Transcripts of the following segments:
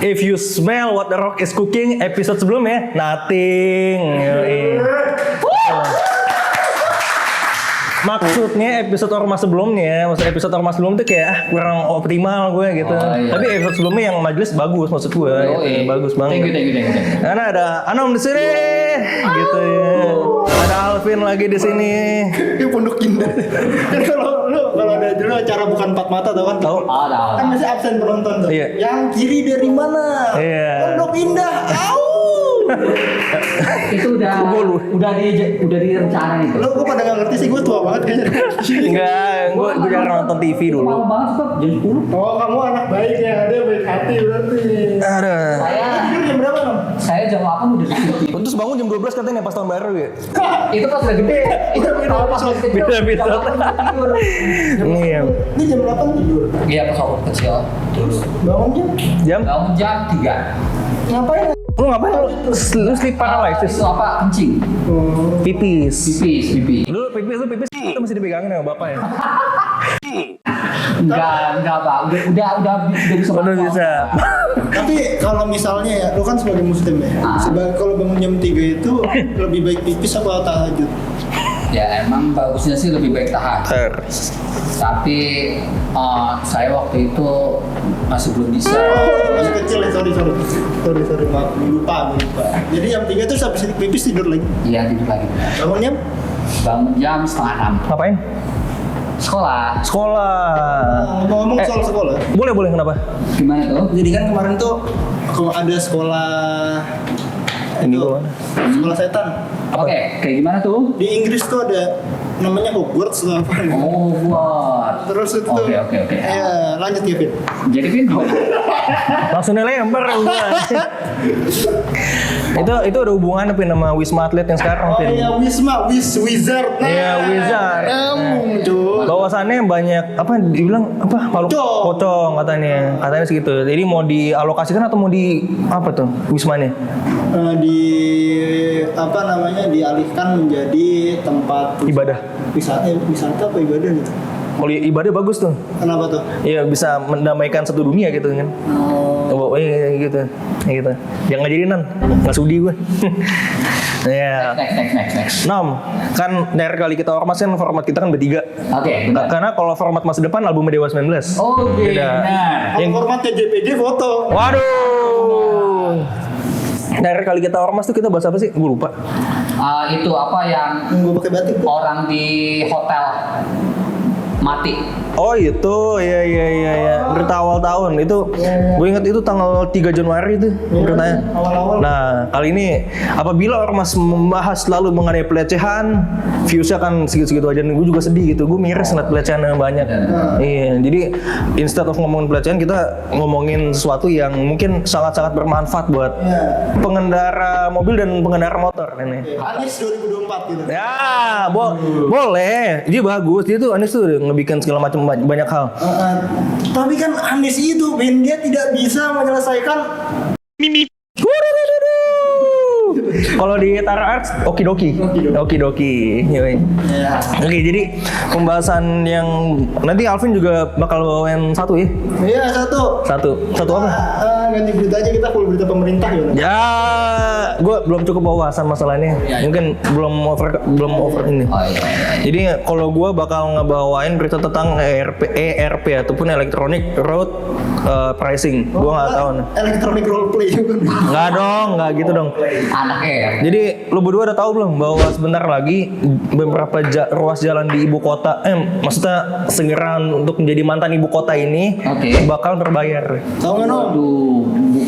If you smell what the rock is cooking, episode sebelumnya nothing. Maksudnya episode ormas sebelumnya, episode ormas sebelum itu kayak kurang optimal gue gitu. Oh, iya. Tapi episode sebelumnya yang majelis bagus maksud gue. Oh, gitu. iya. Bagus banget. Thank you. Karena ada Anom di sini, gitu ya. Ada Alvin lagi di sini. Ini Pondok Indah. Kan kalau ada dulu acara bukan empat mata tau kan? Tahu? Ada. Kan masih absen penonton tuh. Iya. Yang kiri dari mana? Iya. Pondok Indah. Au. Itu udah direncanain itu. Lo gue pada nggak ngerti sih, gue tua banget kayaknya. Enggak, gue jarang nonton TV dulu. Malam banget tuh jam 10. Oh, kamu anak baik ya, dia baik hati berarti. Ada. Saya Tidur jam berapa dong? saya jam 8 udah tidur. Terus bangun jam 12 katanya pas tahun baru ya. Itu pas udah gede. Itu kalau pas masih kecil. Beda-beda. jam 8 tidur. Iya. Ini jam berapa tidur? Iya pas aku kecil dulu. Bangun jam? Bangun jam 3. Ngapain? Lu ngapain lu sleep paralysis? Itu apa? Kencing. Pipis. Pipis. Lu pipis itu masih dipegangin sama bapak ya? Enggak, Pak. Udah bisa. Udah bisa. Tapi kalau misalnya ya, lu kan sebagai muslim ya. Kalau bangun jam 3 itu lebih baik pipis apa tahajud? Ya emang bagusnya sih lebih baik tahajud. Tapi saya waktu itu masih belum bisa. Oh, masih kecil ya, sorry, maaf, lupa. Jadi jam 3 itu habis pipis tidur lagi. Iya tidur lagi. Bangunnya? Bangun jam 5:30. Ngapain? Sekolah. Ngomong soal sekolah. Boleh kenapa? Gimana tuh? Jadi kan kemarin tuh kalau ada sekolah Ini itu, gua. sekolah setan. Oke, kayak gimana tuh? Di Inggris tuh ada namanya Hogwarts atau apa? Oh, buat. Terus itu tuh. Oke. Ya, lanjut ya, Fit. Jadi Vino. Langsung lempar gua. itu ada hubungan apa nama Wisma Atlet yang sekarang, Oh Vin? iya, Wizard. Iya, Wizard. Cuy. Bahwasannya banyak apa dibilang apa pocong katanya segitu. Jadi mau dialokasikan atau mau di apa tuh wismanya? Dialihkan menjadi tempat Ibadah. wisata apa ibadah gitu. Kalau ibadah bagus tuh. Kenapa tuh? Iya bisa mendamaikan satu dunia gitu kan. Oh, gitu. Yang nggak jadi nggak sudi gue. Ya. Next. Kan dari kali kita ormas kan format kita kan bertiga. Oke, benar. Karena kalau format masa depan albumnya Dewa 19. Oh, Beda. benar. Kalau formatnya JPG foto. Waduh. Dari kali kita ormas tuh kita bahas apa sih? Gue lupa. Itu apa yang Gue pakai batik. orang di hotel mati. Oh itu, iya. Berita awal tahun itu, gue ingat itu tanggal 3 Januari itu beritanya. Awal-awal. Nah kali ini apabila ormas membahas selalu mengenai pelecehan, viewsnya kan segitu-segitu aja. Gue juga sedih gitu, gue miris ngeliat pelecehan yang banyak. Iya, jadi instead of ngomongin pelecehan kita ngomongin sesuatu yang mungkin sangat-sangat bermanfaat buat pengendara mobil dan pengendara motor ini. Anies 2024 gitu. Ya, boleh. Dia bagus. Dia tuh Anies tuh ngebikin segala macam banyak hal. Tapi kan Anies itu, Ben, dia tidak bisa menyelesaikan. Kalau di Tara Arts, okidoki. Yoi. Ya. Oke, jadi pembahasan yang nanti Alvin juga bakal bawain satu ya. Iya, satu Apa? Ganti berita aja, kita full berita pemerintah ya. Ya, gue belum cukup wawasan masalahnya. Mungkin belum over ini. Oh iya. Jadi kalau gue bakal ngebawain berita tentang ERP ataupun Electronic Road Pricing. Gue nggak tahu nih. Electronic role play juga. Nggak gitu dong. Anaknya ya. Jadi lu berdua udah tahu belum bahwa sebentar lagi beberapa ruas jalan di ibu kota, maksudnya segera untuk menjadi mantan ibu kota ini bakal berbayar. Tahu nggak, Nom?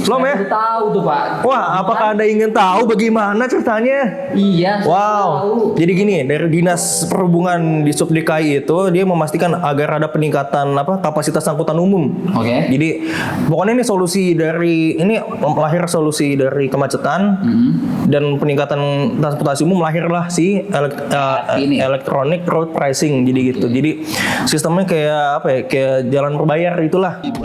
Belum ya? Saya tahu tuh, Pak. Wah, apakah Anda ingin tahu bagaimana ceritanya? Iya. saya Wow. tahu. Jadi gini, dari Dinas Perhubungan di Sub DKI itu dia memastikan agar ada peningkatan kapasitas angkutan umum. Oke. Jadi pokoknya ini lahir solusi dari kemacetan dan peningkatan transportasi umum lahirlah si electronic road pricing. Jadi gitu. Jadi sistemnya kayak apa ya? Kayak jalan berbayar itulah. Gitu.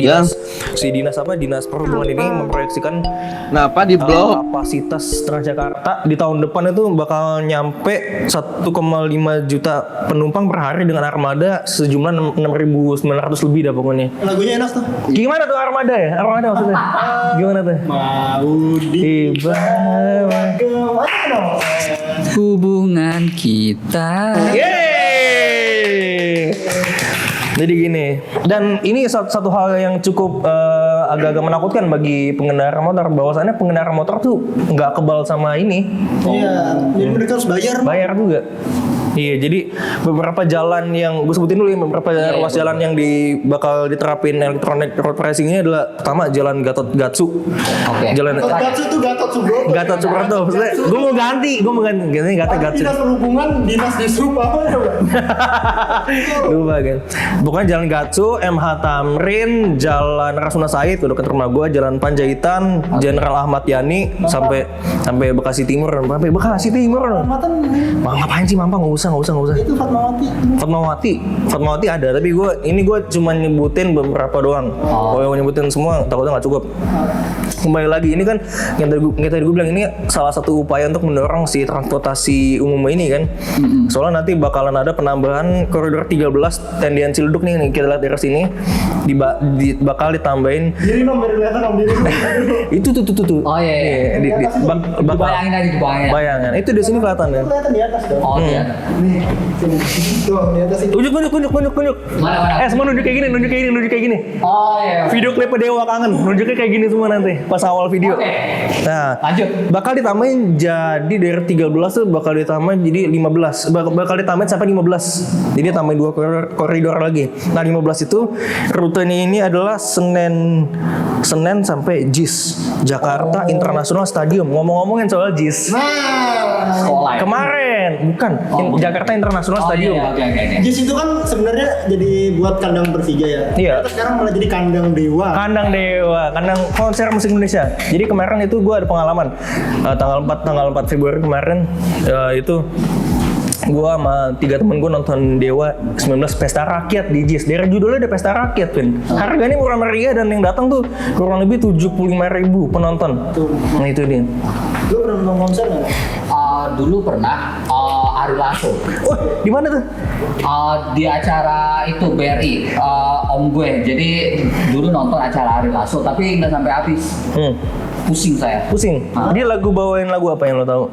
Dinas si dinas perhubungan ini memproyeksikan Kenapa di blok? kapasitas Transjakarta di tahun depan itu bakal nyampe 1,5 juta penumpang per hari dengan armada sejumlah 6.900 lebih dah pokoknya. Lagunya enak tuh. Gimana tuh armada ya? Armada maksudnya? Gimana tuh? Mau Dibawa kemana? Hubungan kita. Yeay! Jadi gini, dan ini satu hal yang cukup agak-agak menakutkan bagi pengendara motor, bahwasannya pengendara motor tuh nggak kebal sama ini, Iya, jadi mereka harus bayar. bayar juga. Iya, jadi beberapa jalan yang gue sebutin dulu ya, beberapa ruas jalan yang bakal diterapin electronic road pricing ini adalah pertama Jalan Gatot-Gatsu. Oke. Jalan Gatsu itu Gatot Subroto. Gatot Subroto. Maksudnya gue mau ganti Gatot-Gatsu. Dinas perhubungan, dinas dishub apa ya? Lupa kan. Pokoknya Jalan Gatsu, MH Tamrin, Jalan Rasuna Said udah dekat rumah gua, Jalan Panjaitan, Jenderal Ahmad Yani sampai Bekasi Timur, sampai Bekasi Timur. Matan Ngapain sih Mampang? Nggak usah. itu Fatmawati. Fatmawati ada, tapi gue cuma nyebutin beberapa doang. Kalau nyebutin semua takutnya nggak cukup. Kembali lagi ini kan yang tadi gue bilang ini salah satu upaya untuk mendorong si transportasi umum ini kan. Soalnya nanti bakalan ada penambahan koridor 13 tendian Ciledug nih kita lihat dari sini bakal ditambahin Diri nom, biar kelihatan nom, diri nom. itu tuh. Oh iya. Dibayangin aja dibayangin. Bayangan itu di sini kelihatan ya. Kelihatan di atas dong. Oh iya. Nih, sini. Tuh, di atas itu. Tunjuk. Mana? Semua nunjuk kayak gini. Oh iya. Video klip Dewa Kangen, nunjuknya kayak gini semua nanti pas awal video. Oke. Nah, Lanjut. bakal ditambahin jadi dari 13 tuh bakal ditambahin jadi 15. Bakal ditambahin sampai 15. Jadi tambahin 2 koridor lagi. Nah, 15 itu rutenya ini adalah Senen sampai JIS, Jakarta International Stadium. Ngomong-ngomongin soal JIS. Nah, Sekolah. Ya? Kemarin, bukan Jakarta International Oh Stadium. iya, oke. JIS itu kan sebenarnya jadi buat kandang Persija ya. Iya. Terus sekarang malah jadi kandang Dewa. Kandang Dewa, kandang konser musik Indonesia. Jadi kemarin itu gue ada pengalaman tanggal 4 Februari kemarin itu gue sama 3 temen gue nonton Dewa 19 Pesta Rakyat di JIS. Dari judulnya ada Pesta Rakyat, Vin. Harganya murah meriah dan yang datang tuh kurang lebih 75.000 penonton. Nah itu dia. Lu pernah nonton konser nggak? Dulu pernah Ari Lasso. Wah, di mana tuh? Di acara itu BRI om gue. Jadi dulu nonton acara Ari Lasso tapi nggak sampai habis. Pusing saya. Pusing. Dia bawain lagu apa yang lo tahu?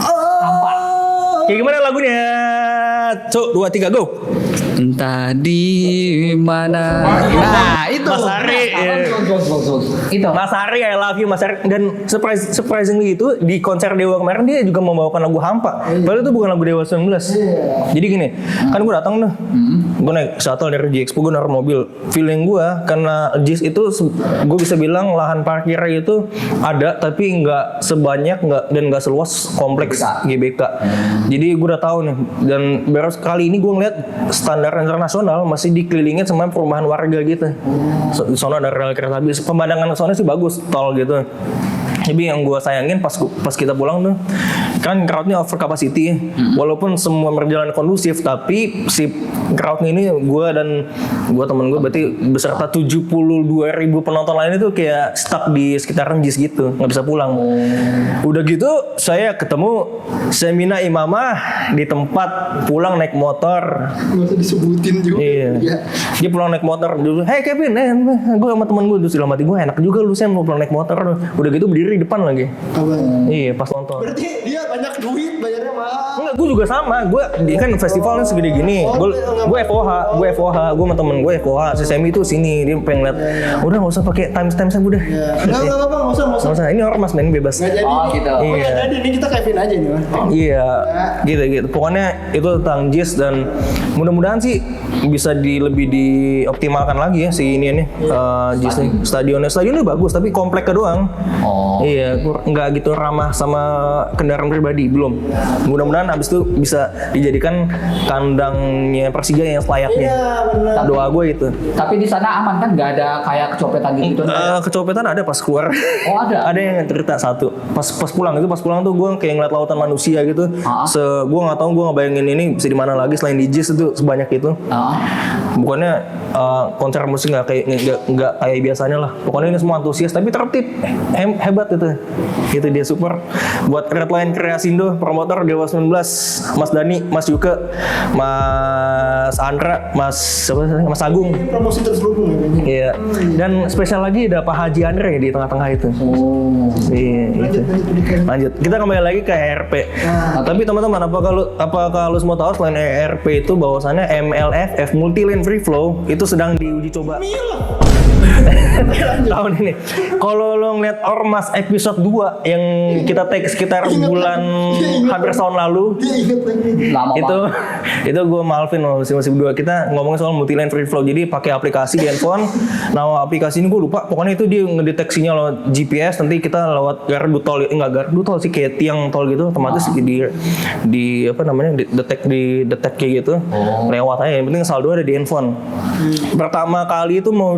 Hampa. Kayak gimana lagunya? Cuk, 2, 3, go. Entah di mana. Nah, itu. Mas Ari. Bagus. Itu. Mas Ari, I love you Mas Ari. Dan surprisingly itu di konser Dewa kemarin dia juga membawakan lagu Hampa. Padahal itu bukan lagu Dewa 19. Jadi gini, kan gue datang tuh, gue naik shuttle dari J-Expo, gue naruh mobil. Feeling gue karena JIS itu gue bisa bilang lahan parkirnya itu ada, tapi nggak sebanyak dan nggak seluas kompleks GBK. Jadi gue udah tahu nih, dan baru kali ini gue ngeliat standar internasional masih dikelilingin sama perumahan warga gitu. Di sana ada rel kereta api, pemandangan ke sana sih bagus, tol gitu. Tapi yang gue sayangin pas kita pulang tuh kan crowdnya over capacity. Walaupun semua berjalan kondusif, tapi si crowdnya ini gue temen gue berarti beserta 72.000 penonton lain itu kayak stuck di sekitaran JIS gitu, nggak bisa pulang. Udah gitu saya ketemu Semina Imamah di tempat pulang naik motor. Nggak usah disebutin juga. Iya. Dia pulang naik motor dulu. Hey Kevin, gue sama temen gue terus dalam hati gue enak juga lu Sam mau pulang naik motor. Udah gitu berdiri di depan lagi. Iya pas nonton. Berarti dia banyak duit, bayarnya mahal. Enggak, gue juga sama. Dia kan festivalnya segede gini. Gue FOH, gue sama temen gue FOH. Si Semi itu sini, dia pengen lihat. Udah nggak usah pakai time udah. Enggak apa-apa, nggak usah. Ini ormas main bebas. Nggak jadi. Gitu. Iya. Jadi ini kita Kevin aja nih, Mas. Iya, gitu. Pokoknya itu tentang JIS dan mudah-mudahan sih bisa lebih dioptimalkan lagi ya si ini JIS nih. Stadionnya bagus tapi kompleknya doang. Oh. Iya, nggak gitu ramah sama kendaraan pribadi. pribadi, belum. Mudah-mudahan abis itu bisa dijadikan kandangnya Persija yang selayaknya. Iya benar. Doa gue itu. Tapi di sana aman kan, nggak ada kayak kecopetan gitu? Kecopetan ada pas keluar. Oh ada? Ada yang cerita satu. Pas pulang tuh gue kayak ngeliat lautan manusia gitu. Gue nggak tahu, gue ngebayangin ini bisa di mana lagi selain di JIS itu sebanyak itu. Bukannya konser musik nggak kayak biasanya lah. Pokoknya ini semua antusias tapi tertib, hebat itu. Itu dia super. Buat Redline Kreasindo, promotor Dewa 19, Mas Dani, Mas Yuke, Mas Andra, Mas Agung. Promosi terselubung ya kayaknya. Iya. Dan spesial lagi ada Pak Haji Andre di tengah-tengah itu. Oh. Iya, itu. Lanjut. Kita kembali lagi ke ERP. Tapi teman-teman, apakah lu semua tahu selain ERP itu bahwasannya MLFF Multi Lane Free Flow itu sedang diuji coba tahun ini. Kalau lo ngeliat Ormas episode 2 yang kita take sekitar bulan hampir tahun lalu, Lama itu gue Malvin masih 2 kita ngomongin soal multi lane free flow. Jadi pakai aplikasi di handphone. Nama aplikasi ini gue lupa. Pokoknya itu dia ngedeteksinya lo GPS, nanti kita lewat gardu tol, enggak gardu tol sih, kayak tiang tol gitu, otomatis di apa namanya, detect kayak gitu. Lewat aja. Yang penting saldo ada di handphone. Pertama kali itu mau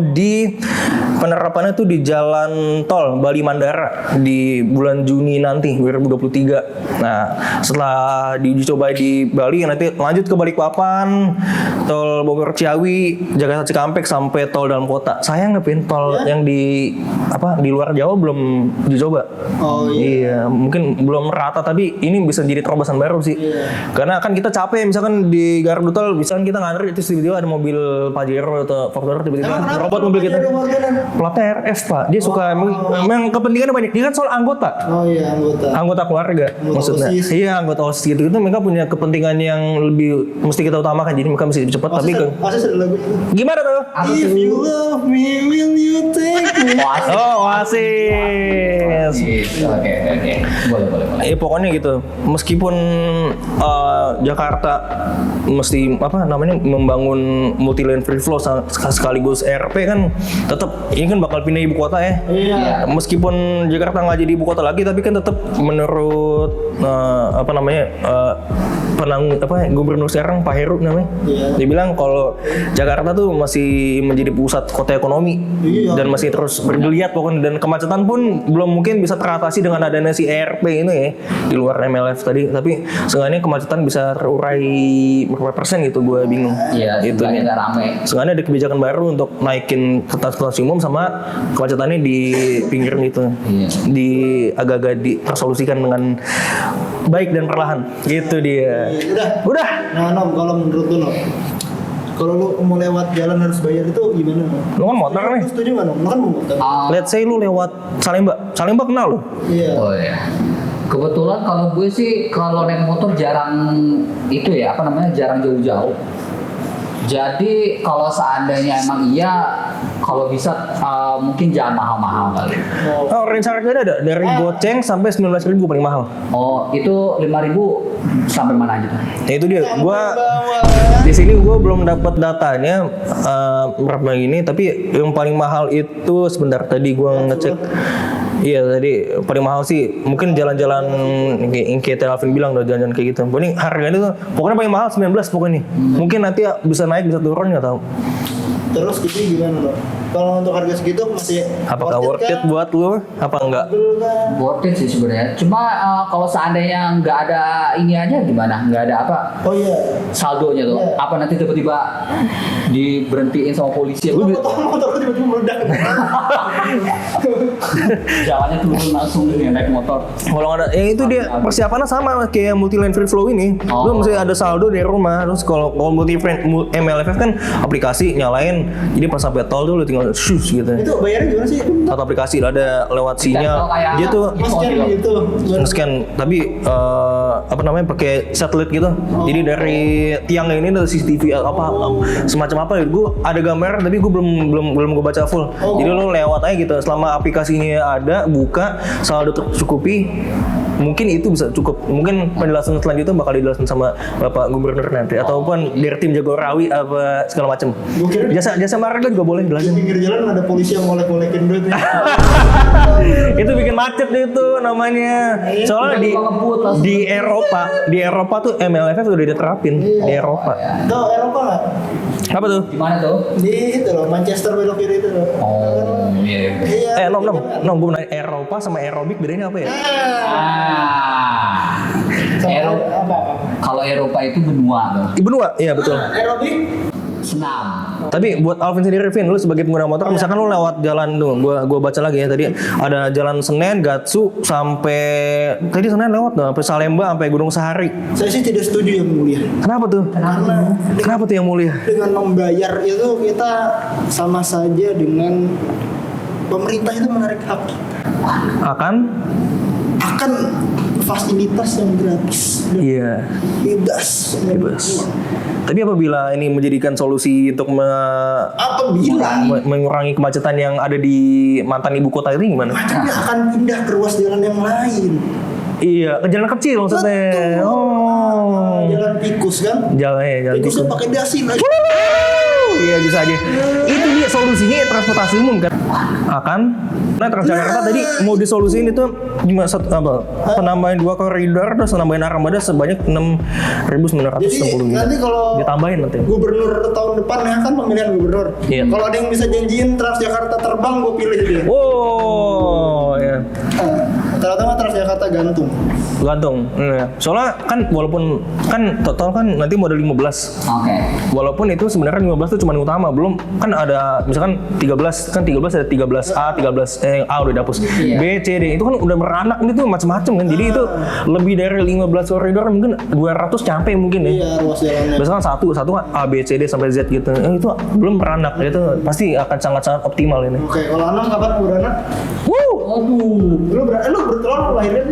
penerapannya tuh di jalan tol Bali Mandara di bulan Juni nanti 2023. Nah, setelah diuji coba di Bali, nanti lanjut ke Balikpapan, tol Bogor Ciawi, Jakarta Cikampek sampai tol dalam kota. Sayang nggak tol yang di luar Jawa belum dicoba. Oh iya. Mungkin belum rata, tapi ini bisa jadi terobosan baru sih. Karena kan kita capek misalkan di gardu tol, misalkan kita ngantri itu tiba-tiba ada mobil Pajero atau Fortuner tiba-tiba robot mobil kita. Platnya RF Pak, dia suka memang kepentingannya banyak. Dia kan soal anggota. Oh iya, anggota keluarga maksudnya. OSIS. Iya, anggota OSIS gitu. Itu mereka punya kepentingan yang lebih mesti kita utamakan. Jadi mereka mesti cepat. Tapi OSIS ada lagu itu. gimana tuh? If you love me, will you take me? Oasis. Oke. Boleh. Pokoknya gitu. Meskipun Jakarta mesti membangun multi lane free flow sekaligus RP kan, tetap ini kan bakal pindah ibu kota ya. Iya. Meskipun Jakarta nggak jadi ibu kota lagi, tapi kan tetap menurut Gubernur sekarang Pak Heru namanya. Dia bilang kalau Jakarta tuh masih menjadi pusat kota ekonomi dan masih terus bergeliat pokoknya, dan kemacetan pun belum mungkin bisa teratasi dengan adanya si ERP ini ya di luar MLF tadi, tapi seenggaknya kemacetan bisa terurai berapa persen gitu, gue bingung. Iya, itu nih. Seenggaknya ada kebijakan baru untuk naikin transportasi umum sama kemacetannya di pinggir itu. Di agak-agak diresolusikan dengan baik dan perlahan. Gitu dia. Udah. Nah, Nom, kalau menurut lu, Nom, kalau lu mau lewat jalan harus bayar itu gimana, Nom? Lu kan motor nih. Lu setuju nggak, Nom? Lu kan mau motor. Let's say lu lewat Salemba kenal lu? Iya. Oh iya. Kebetulan kalau gue sih kalau naik motor jarang jarang jauh-jauh. Jadi kalau seandainya emang kalau bisa mungkin jangan mahal-mahal kali. Oh, range harganya ada dari goceng sampai 19.000 paling mahal. Oh, itu 5.000 sampai mana aja tuh? Ya itu dia. Di sini gua belum dapat datanya berapa ini, tapi yang paling mahal itu sebentar tadi gua ngecek. Iya tadi paling mahal sih mungkin jalan-jalan kayak Alvin bilang, udah jalan-jalan kayak gitu. Pokoknya harganya tuh pokoknya paling mahal 19 pokoknya. Mungkin nanti bisa naik bisa turun nggak tahu. Terus gitu gimana, Nom? Kalau untuk harga segitu masih apakah worth it buat lu apa enggak? Worth it sih sebenarnya. Cuma kalau seandainya nggak ada ini aja gimana? Nggak ada apa? Oh iya. Saldonya tuh. Iya. Apa nanti tiba-tiba diberhentiin sama polisi? Motor tiba-tiba meledak. Jalannya turun langsung nih naik motor. Kalau ada, yang itu dia persiapannya sama kayak multi lane free flow ini. Lu mesti ada saldo dari rumah. Terus kalau multi MLFF kan aplikasi nyalain, jadi pas sampai tol tuh lu tinggal shoes gitu. Itu bayarnya gimana sih? Atau aplikasi ada lewat sinyal. Dia tuh Scan gitu. scan, tapi pakai satelit gitu. Jadi dari tiang ini ada CCTV semacam apa gitu. Gue ada gambar tapi gue belum gue baca full. Jadi lu lewat aja gitu. Selama aplikasinya iya ada, buka, saldo tercukupi. Mungkin itu bisa cukup. Mungkin penjelasan selanjutnya bakal dijelasin sama Bapak Gubernur nanti ataupun dari tim Jagorawi apa segala macam. Gua kira Jasa marga juga boleh di jelasin. pinggir jalan ada polisi yang ngolek-ngolekin duit ya. Itu bikin macet itu namanya. Soalnya di Eropa tuh MLFF udah diterapin di Eropa. Tahu Eropa nggak? Apa tuh? Gimana tuh? Di itu loh, Manchester belok kiri itu loh. Oh, iya. Iya. Nom, gue nanya Eropa sama aerobik bedanya apa ya? Apa? Kalau Eropa itu benua tuh. Benua, iya betul. Aerobik? Senam. Tapi buat Alvin sendiri, Vin, lu sebagai pengguna motor, misalkan lu lewat jalan tuh, gua baca lagi ya tadi ada jalan Senen, Gatsu sampai tadi Senen lewat tuh sampai Salemba sampai Gunung Sahari. Saya sih tidak setuju yang mulia. Kenapa tuh? Kenapa tuh yang mulia? Dengan membayar itu kita sama saja dengan pemerintah itu menarik hak akan fasilitas yang gratis dan Iya. bebas. Tapi apabila ini menjadikan solusi untuk mengurangi kemacetan yang ada di mantan ibu kota itu gimana? macetnya akan pindah ke ruas jalan yang lain. Iya, ke jalan kecil maksudnya. Betul. Oh. Jalan tikus kan? Jalan Tikusnya tikus. pakai dasi lagi. Iya bisa aja. Itu dia solusinya transportasi umum kan. Transjakarta tadi mau disolusiin itu cuma penambahan 2 koridor terus nambahin armada sebanyak 6.960 Jadi gitu. nanti kalau Ditambahin nanti. gubernur tahun depan ya kan pemilihan gubernur. Iya. Kalau ada yang bisa janjiin Transjakarta terbang, gue pilih dia. Oh, ya. Ternyata mah Transjakarta gantung. Gantung. Iya. Soalnya kan walaupun kan total kan nanti mau ada 15. Oke. Walaupun itu sebenarnya 15 itu cuma utama, belum kan ada misalkan 13 ada 13A, 13 A udah dihapus. Iya. B, C, D itu kan udah beranak ini tuh macam-macam kan. Jadi itu lebih dari 15 koridor mungkin 200 sampai mungkin ya. Iya, ruas jalannya. Misalkan satu kan A, B, C, D sampai Z gitu. Itu belum beranak. Itu pasti akan sangat-sangat optimal ini. Oke, kalau Anam kapan mau beranak? Lu bertelur lahirnya?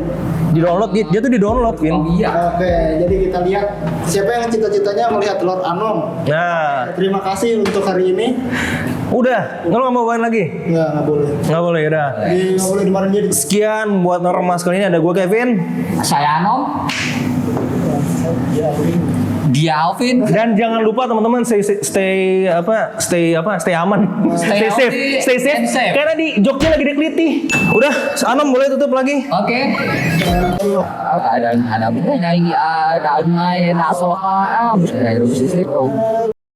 Dia tuh di-download, Vin. Oh iya. Oke, jadi kita lihat siapa yang cita-citanya melihat telur Anom. Nah, Terima kasih untuk hari ini. udah. Nggak mau main lagi? Nggak boleh. Nggak boleh, udah. Nggak boleh dimarahin jadi. Sekian buat Normas kali ini ada gue Kevin Saya Anom. Dia Alvin. dan jangan lupa teman-teman stay aman, Stay safe, healthy stay safe. and safe. Karena di Jogja lagi dekliti. Udah, Anom boleh tutup lagi. Oke. Ada